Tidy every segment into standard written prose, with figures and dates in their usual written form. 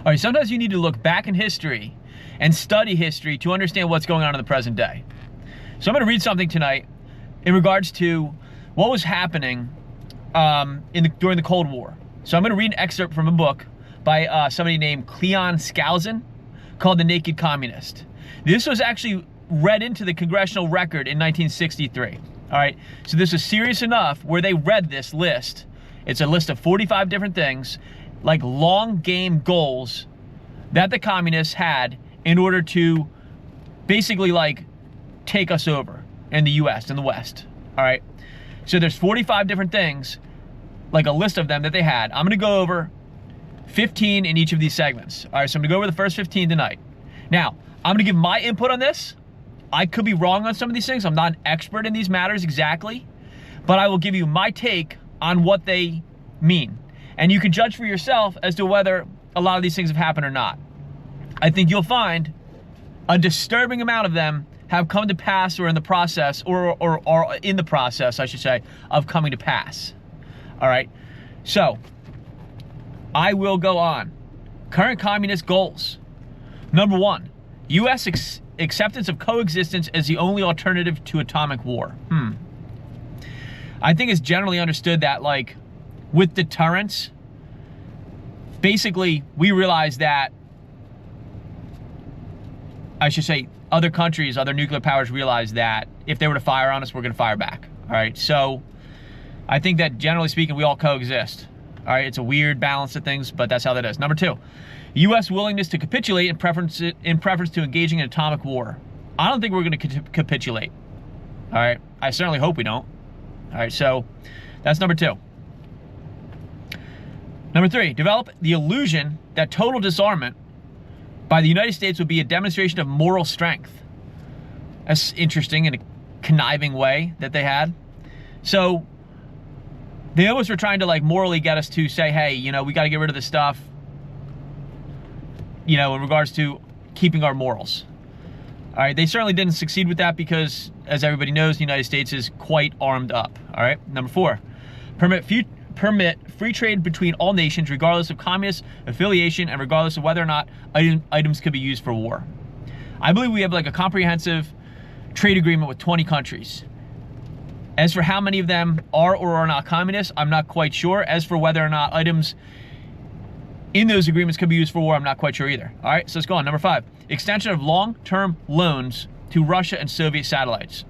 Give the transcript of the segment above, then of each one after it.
All right, sometimes you need to look back in history and study history to understand what's going on in the present day. So I'm going to read something tonight in regards to what was happening during the Cold War. So I'm going to read an excerpt from a book by somebody named Cleon Skousen called The Naked Communist. This was actually read into the Congressional Record in 1963. All right, so this was serious enough where they read this list. It's a list of 45 different things, like long game goals that the communists had in order to basically like take us over in the US, in the West. All right, so there's 45 different things, like a list of them that they had. I'm gonna go over 15 in each of these segments. All right, so I'm gonna go over the first 15 tonight. Now, I'm gonna give my input on this. I could be wrong on some of these things. I'm not an expert in these matters exactly, but I will give you my take on what they mean. And you can judge for yourself as to whether a lot of these things have happened or not. I think you'll find a disturbing amount of them have come to pass or in the process, or in the process, I should say, of coming to pass. All right, so I will go on. Current communist goals. Number 1, U.S. acceptance of coexistence as the only alternative to atomic war. I think it's generally understood that, like, with deterrence, basically we realize that, I should say, other countries, other nuclear powers realize that if they were to fire on us, we're gonna fire back. All right, so I think that generally speaking, we all coexist. All right, it's a weird balance of things, but that's how that is. Number 2, U.S. willingness to capitulate in preference to engaging in atomic war. I don't think we're gonna capitulate. All right, I certainly hope we don't. All right, so that's number 2. Number 3, develop the illusion that total disarmament by the United States would be a demonstration of moral strength. That's interesting in a conniving way that they had. So they almost were trying to like morally get us to say, hey, you know, we got to get rid of this stuff, you know, in regards to keeping our morals. All right, they certainly didn't succeed with that because, as everybody knows, the United States is quite armed up. All right, number 4, permit free trade between all nations regardless of communist affiliation and regardless of whether or not items could be used for war. I believe we have like a comprehensive trade agreement with 20 countries. As for how many of them are or are not communist, I'm not quite sure. As for whether or not items in those agreements could be used for war, I'm not quite sure either. All right, so let's go on. Number 5, extension of long-term loans to Russia and Soviet satellites.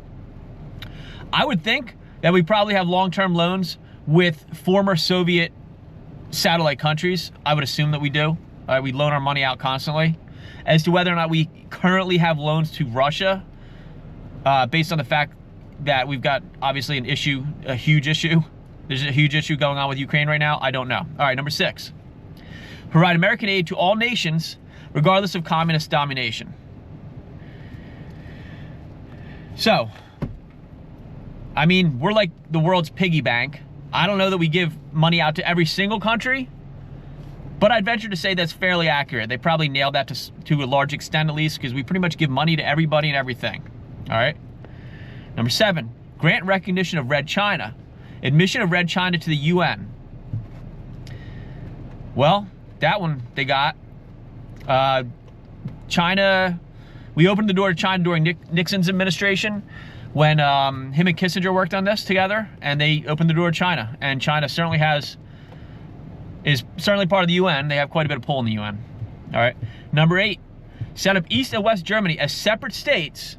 I would think that we probably have long-term loans with former Soviet satellite countries. I would assume that we do. We loan our money out constantly. As to whether or not we currently have loans to Russia, based on the fact that we've got obviously an issue, a huge issue. There's a huge issue going on with Ukraine right now. I don't know. All right, number 6, provide American aid to all nations regardless of communist domination. So, I mean, we're like the world's piggy bank. I don't know that we give money out to every single country, but I'd venture to say that's fairly accurate. They probably nailed that to a large extent at least, because we pretty much give money to everybody and everything. All right. Number 7, grant recognition of Red China. Admission of Red China to the UN. Well, that one they got. China, we opened the door to China during Nixon's administration, when him and Kissinger worked on this together, and they opened the door to China. And China certainly is certainly part of the UN. They have quite a bit of pull in the UN. All right. Number 8, set up East and West Germany as separate states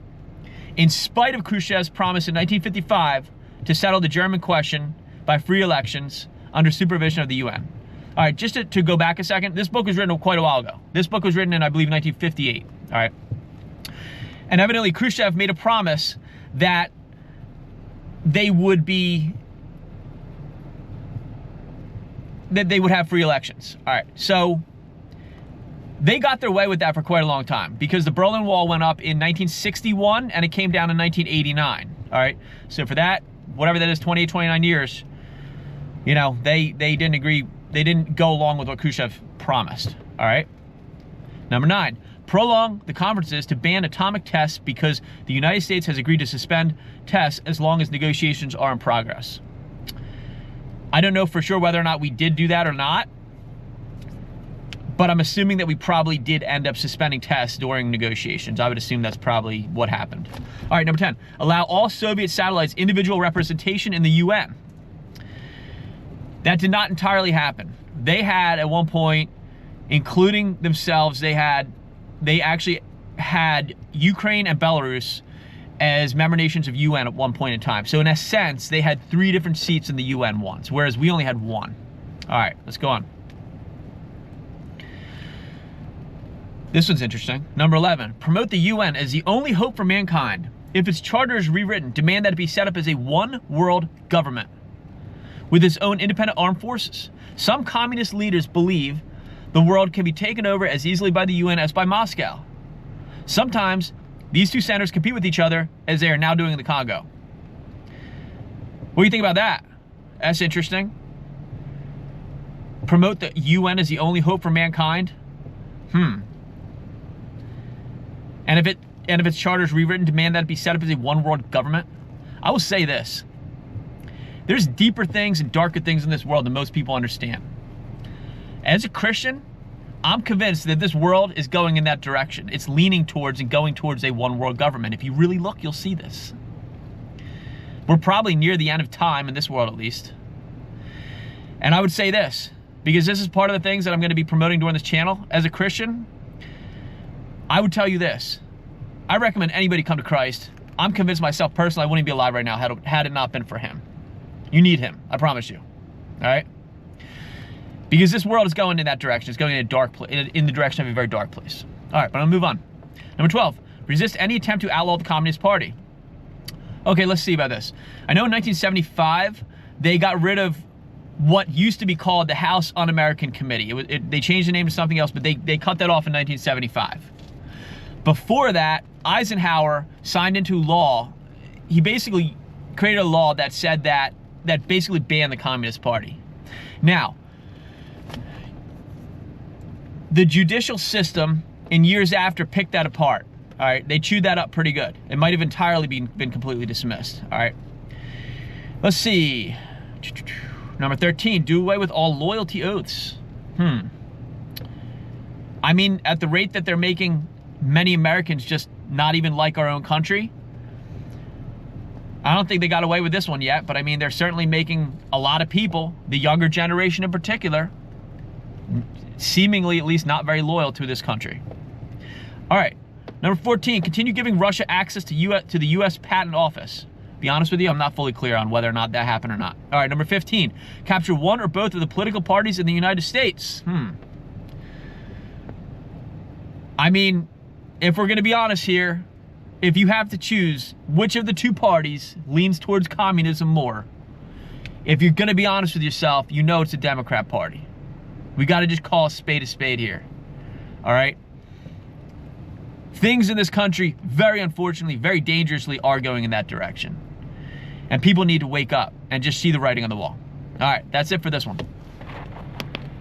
in spite of Khrushchev's promise in 1955 to settle the German question by free elections under supervision of the UN. All right, just to go back a second, this book was written quite a while ago. This book was written in, I believe, 1958. All right. And evidently Khrushchev made a promise that they would have free elections. All right, so they got their way with that for quite a long time, because the Berlin Wall went up in 1961 and it came down in 1989. All right, so for that, whatever that is, 28, 29 years, you know, they didn't agree, they didn't go along with what Khrushchev promised. All right. Number 9, prolong the conferences to ban atomic tests because the United States has agreed to suspend tests as long as negotiations are in progress. I don't know for sure whether or not we did do that or not, But I'm assuming that we probably did end up suspending tests during negotiations. I would assume that's probably what happened. All right, number 10, allow all Soviet satellites individual representation in the UN. That did not entirely happen. They had, at one point, including themselves, they actually had Ukraine and Belarus as member nations of UN at one point in time. So in a sense, they had 3 different seats in the UN once, whereas we only had 1. All right, let's go on. This one's interesting. Number 11, promote the UN as the only hope for mankind. If its charter is rewritten, demand that it be set up as a one world government with its own independent armed forces. Some communist leaders believe the world can be taken over as easily by the UN as by Moscow. Sometimes these two centers compete with each other, as they are now doing in the Congo. What do you think about that? That's interesting. Promote the UN as the only hope for mankind? And if its charter is rewritten, demand that it be set up as a one world government? I will say this. There's deeper things and darker things in this world than most people understand. As a Christian, I'm convinced that this world is going in that direction. It's leaning towards and going towards a one world government. If you really look, you'll see this. We're probably near the end of time, in this world at least. And I would say this, because this is part of the things that I'm going to be promoting during this channel. As a Christian, I would tell you this. I recommend anybody come to Christ. I'm convinced myself personally I wouldn't be alive right now had it not been for him. You need him, I promise you. All right? Because this world is going in that direction. It's going in a dark place, in the direction of a very dark place. All right, but I'll move on. Number 12, resist any attempt to outlaw the Communist Party. Okay, let's see about this. I know in 1975, they got rid of what used to be called the House Un-American Committee. They changed the name to something else, but they cut that off in 1975. Before that, Eisenhower signed into law. He basically created a law that said that basically banned the Communist Party. Now, the judicial system in years after picked that apart. All right, they chewed that up pretty good. It might have entirely been completely dismissed. All right, let's see. Number 13, do away with all loyalty oaths. I mean, at the rate that they're making many Americans just not even like our own country, I don't think they got away with this one yet, but I mean, they're certainly making a lot of people, the younger generation in particular, seemingly at least not very loyal to this country. All right, number 14, continue giving Russia access to the U.S. Patent Office. Be honest with you, I'm not fully clear on whether or not that happened or not. All right, number 15, capture one or both of the political parties in the United States. I mean, if we're gonna be honest here, if you have to choose which of the two parties leans towards communism more, if you're gonna be honest with yourself, you know it's the Democrat Party. We gotta just call a spade here, all right? Things in this country, very unfortunately, very dangerously, are going in that direction. And people need to wake up and just see the writing on the wall. All right, that's it for this one.